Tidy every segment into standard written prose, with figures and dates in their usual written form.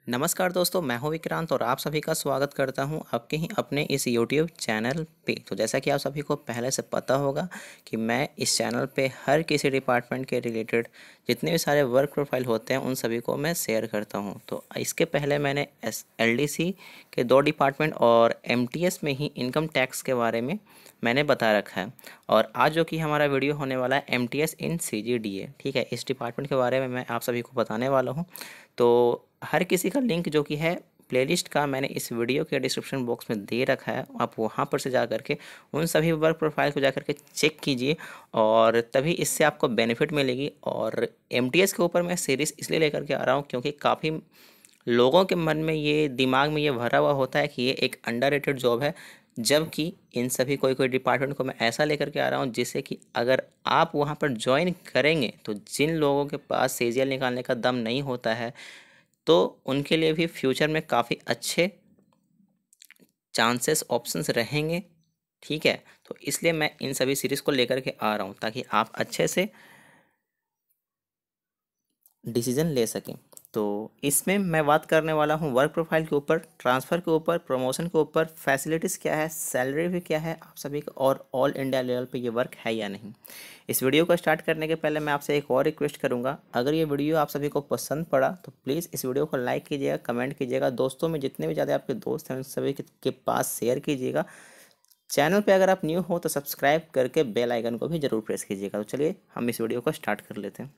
नमस्कार दोस्तों, मैं हूं विक्रांत और आप सभी का स्वागत करता हूं आपके ही अपने इस YouTube चैनल पे। तो जैसा कि आप सभी को पहले से पता होगा कि मैं इस चैनल पे हर किसी डिपार्टमेंट के रिलेटेड जितने भी सारे वर्क प्रोफाइल होते हैं उन सभी को मैं शेयर करता हूं। तो इसके पहले मैंने LDC के 2 डिपार्टमेंट और MTS में ही इनकम टैक्स के बारे में मैंने बता रखा है। और आज जो कि हमारा वीडियो होने वाला है MTS इन CGDA, ठीक है। इस डिपार्टमेंट के बारे में मैं आप सभी को बताने वाला हूँ। तो हर किसी का लिंक जो कि है प्लेलिस्ट का मैंने इस वीडियो के डिस्क्रिप्शन बॉक्स में दे रखा है। आप वहाँ पर से जा करके उन सभी वर्क प्रोफाइल को जा करके चेक कीजिए और तभी इससे आपको बेनिफिट मिलेगी। और MTS के ऊपर मैं सीरीज़ इसलिए लेकर के आ रहा हूँ क्योंकि काफ़ी लोगों के मन में ये दिमाग में ये भरा हुआ होता है कि ये एक अंडररेटेड जॉब है, जबकि इन सभी कोई कोई डिपार्टमेंट को मैं ऐसा लेकर के आ रहा हूँ जिससे कि अगर आप वहाँ पर ज्वाइन करेंगे तो जिन लोगों के पास सीजीएल निकालने का दम नहीं होता है तो उनके लिए भी फ्यूचर में काफ़ी अच्छे चांसेस ऑप्शंस रहेंगे, ठीक है। तो इसलिए मैं इन सभी सीरीज़ को लेकर के आ रहा हूँ ताकि आप अच्छे से डिसीजन ले सकें। तो इसमें मैं बात करने वाला हूँ वर्क प्रोफाइल के ऊपर, ट्रांसफ़र के ऊपर, प्रमोशन के ऊपर, फैसिलिटीज़ क्या है, सैलरी भी क्या है आप सभी का, और ऑल इंडिया लेवल पे ये वर्क है या नहीं। इस वीडियो को स्टार्ट करने के पहले मैं आपसे एक और रिक्वेस्ट करूँगा, अगर ये वीडियो आप सभी को पसंद पड़ा तो प्लीज़ इस वीडियो को लाइक कीजिएगा, कमेंट कीजिएगा, दोस्तों में जितने भी ज़्यादा आपके दोस्त हैं उन सभी के पास शेयर कीजिएगा। चैनल पे अगर आप न्यू हो तो सब्सक्राइब करके बेल आइकन को भी ज़रूर प्रेस कीजिएगा। तो चलिए हम इस वीडियो को स्टार्ट कर लेते हैं।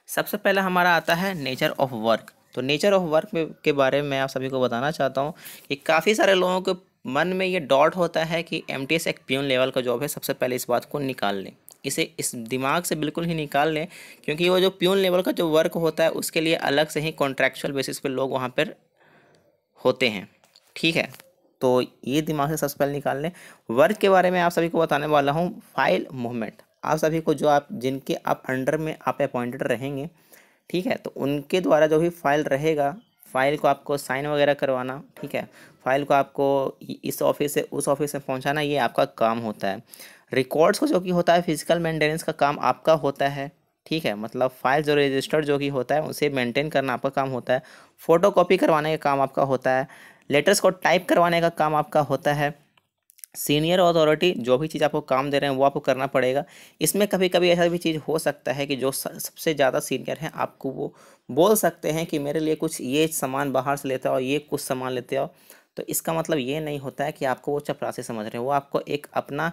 सबसे पहला हमारा आता है नेचर ऑफ वर्क। तो नेचर ऑफ वर्क के बारे में मैं आप सभी को बताना चाहता हूँ कि काफ़ी सारे लोगों के मन में ये डाउट होता है कि MTS एक प्यून लेवल का जॉब है। सबसे पहले इस बात को निकाल लें, इसे इस दिमाग से बिल्कुल ही निकाल लें, क्योंकि वो जो प्यून लेवल का जो वर्क होता है उसके लिए अलग से ही कॉन्ट्रैक्चुअल बेसिस पे लोग वहाँ पर होते हैं, ठीक है। तो ये दिमाग से सबसे पहले निकाल लें। वर्क के बारे में आप सभी को बताने वाला हूँ फाइल मूवमेंट। आप सभी को जो आप जिनके आप अंडर में आप अपॉइंटेड रहेंगे, ठीक है, तो उनके द्वारा जो भी फाइल रहेगा, फाइल को आपको साइन वगैरह करवाना, ठीक है, फाइल को आपको इस ऑफिस से उस ऑफिस में पहुंचाना, ये आपका काम होता है। रिकॉर्ड्स को जो कि होता है फिजिकल मेंटेनेंस का काम आपका होता है, ठीक है, मतलब फाइल जो रजिस्टर्ड जो कि होता है उसे मेंटेन करना आपका काम होता है। फ़ोटो कॉपी करवाने का काम आपका होता है। लेटर्स को टाइप करवाने का काम आपका होता है। सीनियर अथॉरिटी जो भी चीज़ आपको काम दे रहे हैं वो आपको करना पड़ेगा। इसमें कभी कभी ऐसा भी चीज़ हो सकता है कि जो सबसे ज़्यादा सीनियर हैं आपको वो बोल सकते हैं कि मेरे लिए कुछ ये सामान बाहर से लेते आओ, ये कुछ सामान लेते आओ। तो इसका मतलब ये नहीं होता है कि आपको वो चपरासी समझ रहे हैं, वो आपको एक अपना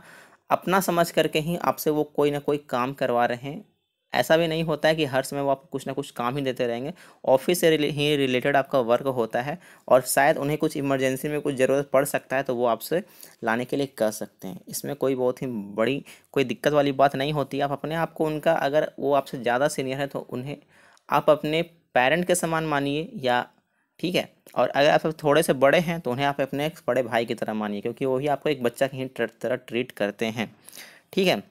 अपना समझ करके ही आपसे वो कोई ना कोई काम करवा रहे हैं। ऐसा भी नहीं होता है कि हर समय वो आपको कुछ ना कुछ काम ही देते रहेंगे। ऑफिस से ही रिलेटेड आपका वर्क होता है और शायद उन्हें कुछ इमरजेंसी में कुछ ज़रूरत पड़ सकता है तो वो आपसे लाने के लिए कह सकते हैं। इसमें कोई बहुत ही बड़ी कोई दिक्कत वाली बात नहीं होती। आप अपने आप को उनका, अगर वो आपसे ज़्यादा सीनियर है तो उन्हें आप अपने पेरेंट के समान मानिए, या ठीक है, और अगर आप थोड़े से बड़े हैं तो उन्हें आप अपने एक बड़े भाई की तरह मानिए, क्योंकि वही आपको एक बच्चा की ही तरह ट्रीट करते हैं, ठीक है।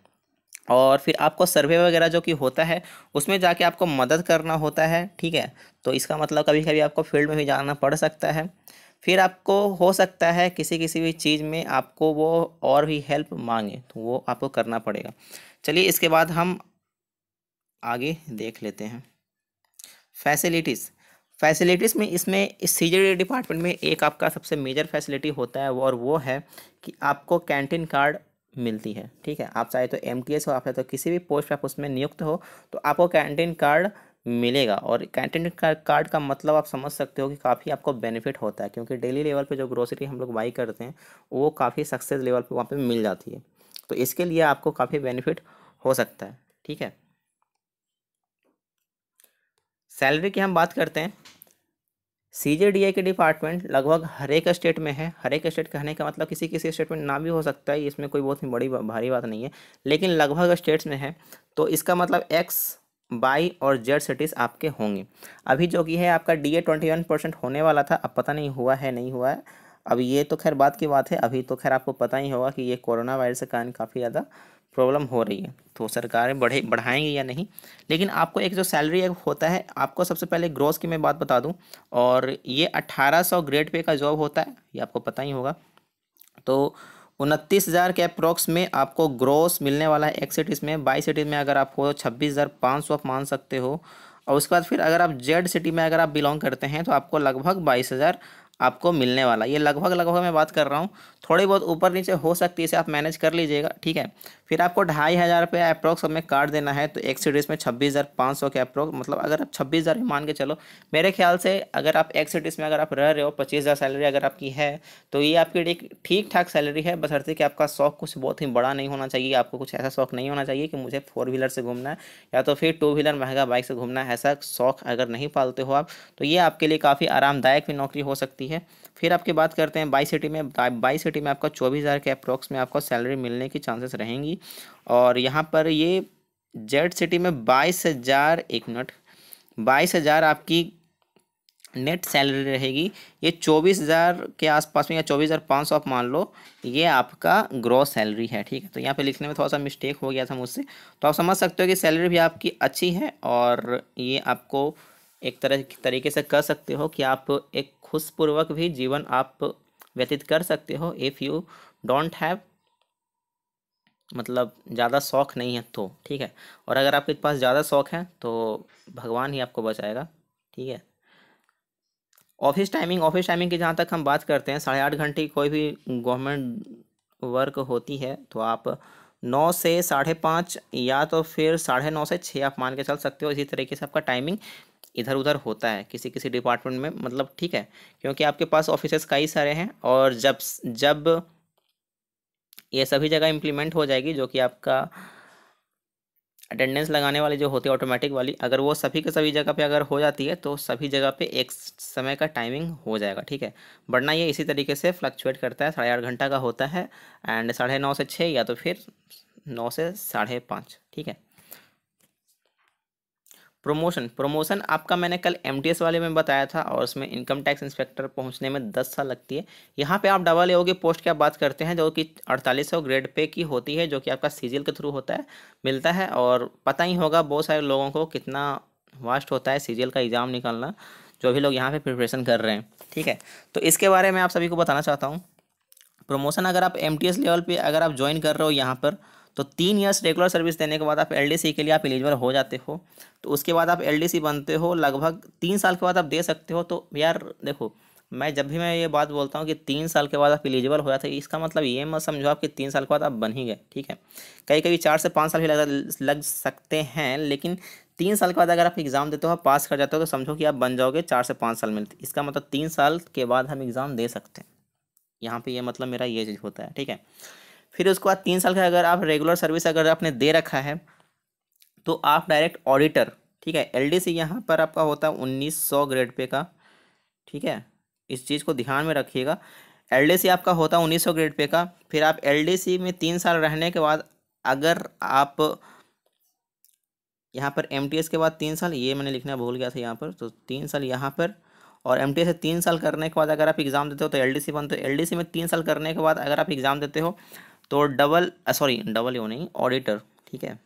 और फिर आपको सर्वे वगैरह जो कि होता है उसमें जाके आपको मदद करना होता है, ठीक है। तो इसका मतलब कभी कभी आपको फील्ड में भी जाना पड़ सकता है। फिर आपको हो सकता है किसी किसी भी चीज़ में आपको वो और भी हेल्प मांगे तो वो आपको करना पड़ेगा। चलिए इसके बाद हम आगे देख लेते हैं फैसिलिटीज़। फैसिलिटीज़ में इसमें इस CGD डिपार्टमेंट में एक आपका सबसे मेजर फैसिलिटी होता है और वो है कि आपको कैंटीन कार्ड मिलती है, ठीक है। आप चाहे तो MTS हो, आप चाहे तो किसी भी पोस्ट पे आप उसमें नियुक्त हो तो आपको कैंटीन कार्ड मिलेगा। और कैंटीन कार्ड का मतलब आप समझ सकते हो कि काफ़ी आपको बेनिफिट होता है, क्योंकि डेली लेवल पे जो ग्रोसरी हम लोग बाई करते हैं वो काफ़ी सक्सेस लेवल पे वहाँ पे मिल जाती है। तो इसके लिए आपको काफ़ी बेनिफिट हो सकता है, ठीक है। सैलरी की हम बात करते हैं। CGDA के डिपार्टमेंट लगभग हर एक स्टेट में है। हर एक स्टेट कहने का मतलब किसी किसी स्टेट में ना भी हो सकता है, इसमें कोई बहुत ही बड़ी भारी बात नहीं है, लेकिन लगभग स्टेट्स में है। तो इसका मतलब X, Y और Z सिटीज़ आपके होंगे। अभी जो कि है आपका DA 21% होने वाला था, अब पता नहीं हुआ है नहीं हुआ है। अब ये तो खैर बात की बात है, अभी तो खैर आपको पता ही होगा कि ये कोरोना वायरस के कारण काफ़ी ज़्यादा प्रॉब्लम हो रही है, तो सरकारें बढ़ाएंगी या नहीं। लेकिन आपको एक जो सैलरी एक होता है, आपको सबसे पहले ग्रोस की मैं बात बता दूं, और ये 1800 ग्रेड पे का जॉब होता है, ये आपको पता ही होगा। तो 29,000 के अप्रोक्स में आपको ग्रोस मिलने वाला है एक सिटीज़ में। बाई सिटीज़ में अगर आप हो 26,500 आप मान सकते हो। और उसके बाद फिर अगर आप जेड सिटी में अगर आप बिलोंग करते हैं तो आपको लगभग 22,000 आपको मिलने वाला। ये लगभग लगभग मैं बात कर रहा हूँ, थोड़ी बहुत ऊपर नीचे हो सकती है, इसे आप मैनेज कर लीजिएगा, ठीक है। फिर आपको 2,500 रुपये अप्रोक्स में काट देना है, तो एक सिटीज़ में 26,500 के अप्रोक्स, मतलब अगर आप 26,000 मान के चलो, मेरे ख्याल से अगर आप एक सिटीज़ में अगर आप रह रहे हो, 25,000 सैलरी अगर आपकी है, तो ये आपकी एक ठीक ठाक सैलरी है, बशर्ते कि आपका शौक कुछ बहुत ही बड़ा नहीं होना चाहिए। आपको कुछ ऐसा शौक नहीं होना चाहिए कि मुझे 4 व्हीलर से घूमना है या तो फिर 2 व्हीलर महंगा बाइक से घूमना है। ऐसा शौक अगर नहीं पालते हो आप, तो ये आपके लिए काफ़ी आरामदायक भी नौकरी हो सकती है। फिर आपकी बात करते हैं बाई सिटी में। बाई सिटी में आपका 24,000 के अप्रोक्स में आपको सैलरी मिलने की चांसेस रहेंगी। और यहाँ पर ये जेड सिटी में 22,000, 1 मिनट, 22,000 आपकी नेट सैलरी रहेगी। ये 24,000 के आसपास में या 24,500 आप मान लो, ये आपका ग्रॉस सैलरी है, ठीक है। तो यहाँ पे लिखने में थोड़ा सा मिस्टेक हो गया था मुझसे, तो आप समझ सकते हो कि सैलरी भी आपकी अच्छी है। और ये आपको एक तरीके से कर सकते हो कि आप एक खुशपूर्वक भी जीवन आप व्यतीत कर सकते हो, इफ़ यू डोंट हैव, मतलब ज़्यादा शौक नहीं है तो, ठीक है। और अगर आपके पास ज़्यादा शौक है तो भगवान ही आपको बचाएगा, ठीक है। ऑफिस टाइमिंग की जहाँ तक हम बात करते हैं, 8.5 घंटे की कोई भी गवर्नमेंट वर्क होती है, तो आप 9 से 5:30 या तो फिर 9:30 से 6 आप मान के चल सकते हो। इसी तरीके से आपका टाइमिंग इधर उधर होता है किसी किसी डिपार्टमेंट में, मतलब ठीक है, क्योंकि आपके पास ऑफिसेस कई सारे हैं। और जब जब ये सभी जगह इम्प्लीमेंट हो जाएगी, जो कि आपका अटेंडेंस लगाने वाली जो होती है ऑटोमेटिक वाली, अगर वो सभी के सभी जगह पे अगर हो जाती है, तो सभी जगह पे एक समय का टाइमिंग हो जाएगा, ठीक है। वरना ये इसी तरीके से फ्लक्चुएट करता है, 8.5 घंटा का होता है, एंड 9:30 से 6 या तो फिर 9 से 5:30, ठीक है। प्रमोशन आपका मैंने कल एमटीएस वाले में बताया था, और उसमें इनकम टैक्स इंस्पेक्टर पहुंचने में 10 साल लगती है। यहाँ पे आप डबल एओ की पोस्ट की आप बात करते हैं, जो कि 4800 ग्रेड पे की होती है, जो कि आपका सीजीएल के थ्रू होता है, मिलता है। और पता ही होगा बहुत सारे लोगों को कितना वास्ट होता है सीजीएल का एग्ज़ाम निकालना, जो भी लोग यहाँ पे प्रिपरेशन कर रहे हैं, ठीक है। तो इसके बारे में आप सभी को बताना चाहता हूँ। प्रमोशन अगर आप एमटीएस लेवल पे अगर आप ज्वाइन कर रहे हो यहाँ पर, तो 3 इयर्स रेगुलर सर्विस देने के बाद आप एलडीसी के लिए आप एलिजिबल हो जाते हो। तो उसके बाद आप एलडीसी बनते हो, लगभग 3 साल के बाद आप दे सकते हो। तो यार देखो, मैं ये बात बोलता हूँ कि 3 साल के बाद आप एलिजिबल हो जाते हैं, इसका मतलब ये मत समझो आप कि 3 साल के बाद आप बन ही गए, ठीक है। कहीं कभी 4 से 5 साल भी लग सकते हैं, लेकिन 3 साल के बाद अगर आप एग्ज़ाम देते हो, आप पास कर जाते हो, तो समझो कि आप बन जाओगे 4 से 5 साल में। इसका मतलब 3 साल के बाद हम एग्ज़ाम दे सकते हैं, यहाँ पे ये मतलब मेरा ये चीज़ होता है, ठीक है। फिर उसके बाद 3 साल का अगर आप रेगुलर सर्विस अगर आपने दे रखा है, तो आप डायरेक्ट ऑडिटर, ठीक है। एलडीसी यहाँ पर आपका होता है 1900 ग्रेड पे का, ठीक है। इस चीज़ को ध्यान में रखिएगा, एलडीसी आपका होता है 1900 ग्रेड पे का। फिर आप एलडीसी में 3 साल रहने के बाद, अगर आप यहाँ पर एमटीएस के बाद 3 साल, ये मैंने लिखना भूल गया था यहाँ पर, तो 3 साल यहाँ पर, और एमटीएस से 3 साल करने के बाद अगर आप एग्ज़ाम देते हो तो एलडीसी बनते हो। एलडीसी में 3 साल करने के बाद अगर आप एग्ज़ाम देते हो, तो डबल यो नहीं, ऑडिटर, ठीक है,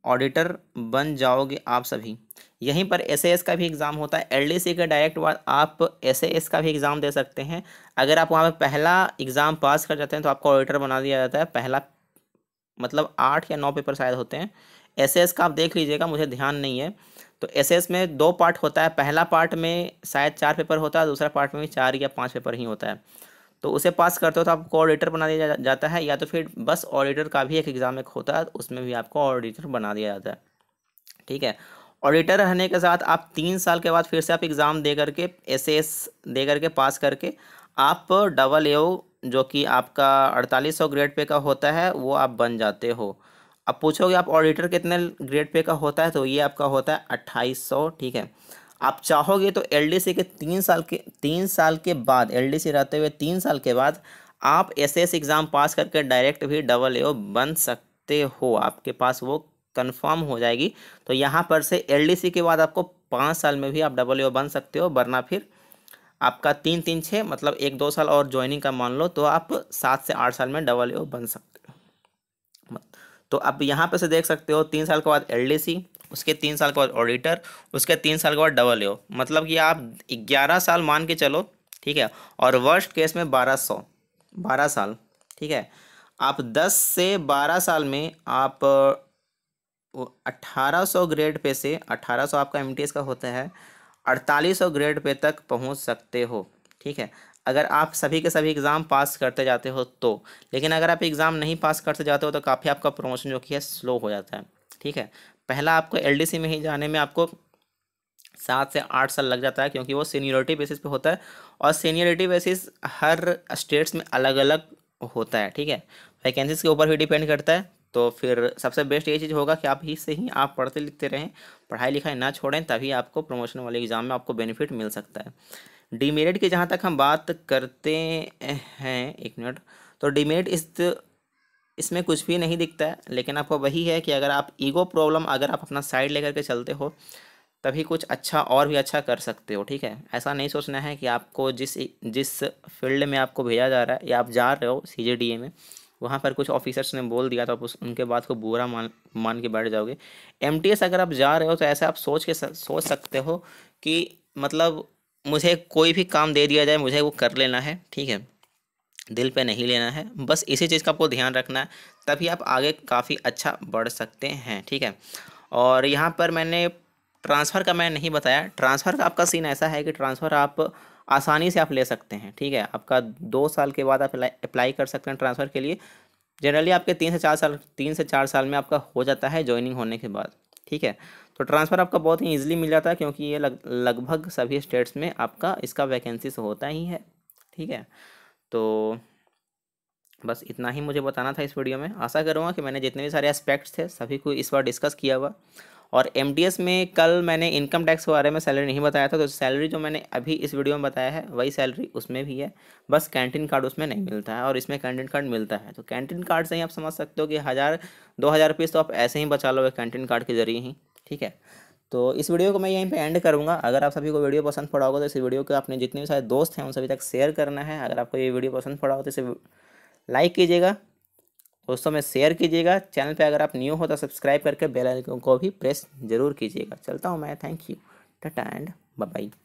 ऑडिटर बन जाओगे आप सभी। यहीं पर एसएएस का भी एग्ज़ाम होता है, एलडीसी के डायरेक्ट बाद आप एसएएस का भी एग्ज़ाम दे सकते हैं। अगर आप वहाँ पर पहला एग्ज़ाम पास कर जाते हैं, तो आपको ऑडिटर बना दिया जाता है। पहला मतलब 8 या 9 पेपर शायद होते हैं। एसएएस का आप देख लीजिएगा, मुझे ध्यान नहीं है। तो एसएएस में 2 पार्ट होता है, पहला पार्ट में शायद 4 पेपर होता है, दूसरा पार्ट में भी 4 या 5 पेपर ही होता है। तो उसे पास करते हो तो आपको ऑडिटर बना दिया जाता है, या तो फिर बस ऑडिटर का भी एक एग्ज़ाम एक होता है, उसमें भी आपको ऑडिटर बना दिया जाता है, ठीक है। ऑडिटर रहने के साथ आप 3 साल के बाद फिर से आप एग्ज़ाम दे करके, एसएएस दे करके पास करके, आप डबल एओ, जो कि आपका 4800 ग्रेड पे का होता है, वो आप बन जाते हो। अब पूछोगे आप ऑडिटर कितने ग्रेड पे का होता है, तो ये आपका होता है 2800, ठीक है। आप चाहोगे तो एलडीसी के 3 साल के बाद, एलडीसी रहते हुए 3 साल के बाद आप एसएस एग्ज़ाम पास करके डायरेक्ट भी डबल एओ बन सकते हो, आपके पास वो कंफर्म हो जाएगी। तो यहाँ पर से एलडीसी के बाद आपको 5 साल में भी आप डबल एओ बन सकते हो, वरना फिर आपका 3-3-6 मतलब 1-2 साल और ज्वाइनिंग का मान लो, तो आप 7 से 8 साल में डबल एओ बन सकते हो। तो अब यहाँ पे से देख सकते हो, 3 साल के बाद एलडीसी, उसके 3 साल के बाद ऑडिटर, उसके 3 साल के बाद डबल एओ, मतलब कि आप 11 साल मान के चलो, ठीक है। और वर्स्ट केस में 12 साल, ठीक है। आप 10 से 12 साल में आप 1800 ग्रेड पे से 1800 आपका एमटीएस का होता है, 4800 ग्रेड पे तक पहुंच सकते हो। ठीक है, अगर आप सभी के सभी एग्ज़ाम पास करते जाते हो तो। लेकिन अगर आप एग्ज़ाम नहीं पास करते जाते हो तो काफ़ी आपका प्रमोशन जो कि है स्लो हो जाता है। ठीक है, पहला आपको एलडीसी में ही जाने में आपको 7 से 8 साल लग जाता है, क्योंकि वो सीनियरिटी बेसिस पे होता है और सीनियरिटी बेसिस हर स्टेट्स में अलग अलग होता है। ठीक है, वैकेंसीज के ऊपर भी डिपेंड करता है। तो फिर सबसे बेस्ट ये चीज़ होगा कि आप ही से ही आप पढ़ते लिखते रहें, पढ़ाई लिखाई ना छोड़ें, तभी आपको प्रमोशन वाले एग्ज़ाम में आपको बेनिफिट मिल सकता है। डीमेरिट की जहाँ तक हम बात करते हैं, एक मिनट, तो डीमेरिट इसमें कुछ भी नहीं दिखता है, लेकिन आपको वही है कि अगर आप ईगो प्रॉब्लम अगर आप अपना साइड लेकर के चलते हो तभी कुछ अच्छा और भी अच्छा कर सकते हो। ठीक है, ऐसा नहीं सोचना है कि आपको जिस जिस फील्ड में आपको भेजा जा रहा है या आप जा रहे हो सीजेडीए में, वहाँ पर कुछ ऑफिसर्स ने बोल दिया तो आप उनके बात को बुरा मान के बैठ जाओगे। एमटीएस अगर आप जा रहे हो तो ऐसे आप सोच सकते हो कि मतलब मुझे कोई भी काम दे दिया जाए मुझे वो कर लेना है। ठीक है, दिल पे नहीं लेना है, बस इसी चीज़ का आपको ध्यान रखना है, तभी आप आगे काफ़ी अच्छा बढ़ सकते हैं। ठीक है, और यहाँ पर मैंने ट्रांसफ़र का मैं नहीं बताया। ट्रांसफ़र का आपका सीन ऐसा है कि ट्रांसफ़र आप आसानी से आप ले सकते हैं। ठीक है, आपका 2 साल के बाद आप अप्लाई कर सकते हैं ट्रांसफ़र के लिए। जनरली आपके 3 से 4 साल में आपका हो जाता है ज्वाइनिंग होने के बाद। ठीक है, तो ट्रांसफ़र आपका बहुत ही ईजिली मिल जाता है, क्योंकि ये लगभग सभी स्टेट्स में आपका इसका वैकेंसीज होता ही है। ठीक है, तो बस इतना ही मुझे बताना था इस वीडियो में। आशा करूँगा कि मैंने जितने भी सारे एस्पेक्ट्स थे सभी को इस बार डिस्कस किया हुआ। और एमटीएस में कल मैंने इनकम टैक्स के बारे में सैलरी नहीं बताया था, तो सैलरी जो मैंने अभी इस वीडियो में बताया है वही सैलरी उसमें भी है, बस कैंटीन कार्ड उसमें नहीं मिलता है और इसमें कैंटीन कार्ड मिलता है। तो कैंटीन कार्ड से ही आप समझ सकते हो कि 1000-2000 रुपीज़ तो आप ऐसे ही बचा लोगे कैंटीन कार्ड के जरिए ही। ठीक है, तो इस वीडियो को मैं यहीं पे एंड करूँगा। अगर आप सभी को वीडियो पसंद पड़ा होगा तो इस वीडियो को अपने जितने भी सारे दोस्त हैं उन सभी तक शेयर करना है। अगर आपको ये वीडियो पसंद पड़ा हो तो इसे लाइक कीजिएगा, दोस्तों में शेयर कीजिएगा। चैनल पे अगर आप न्यू हो तो सब्सक्राइब करके बेल आइकन को भी प्रेस जरूर कीजिएगा। चलता हूँ मैं, thank you, tata and bye bye.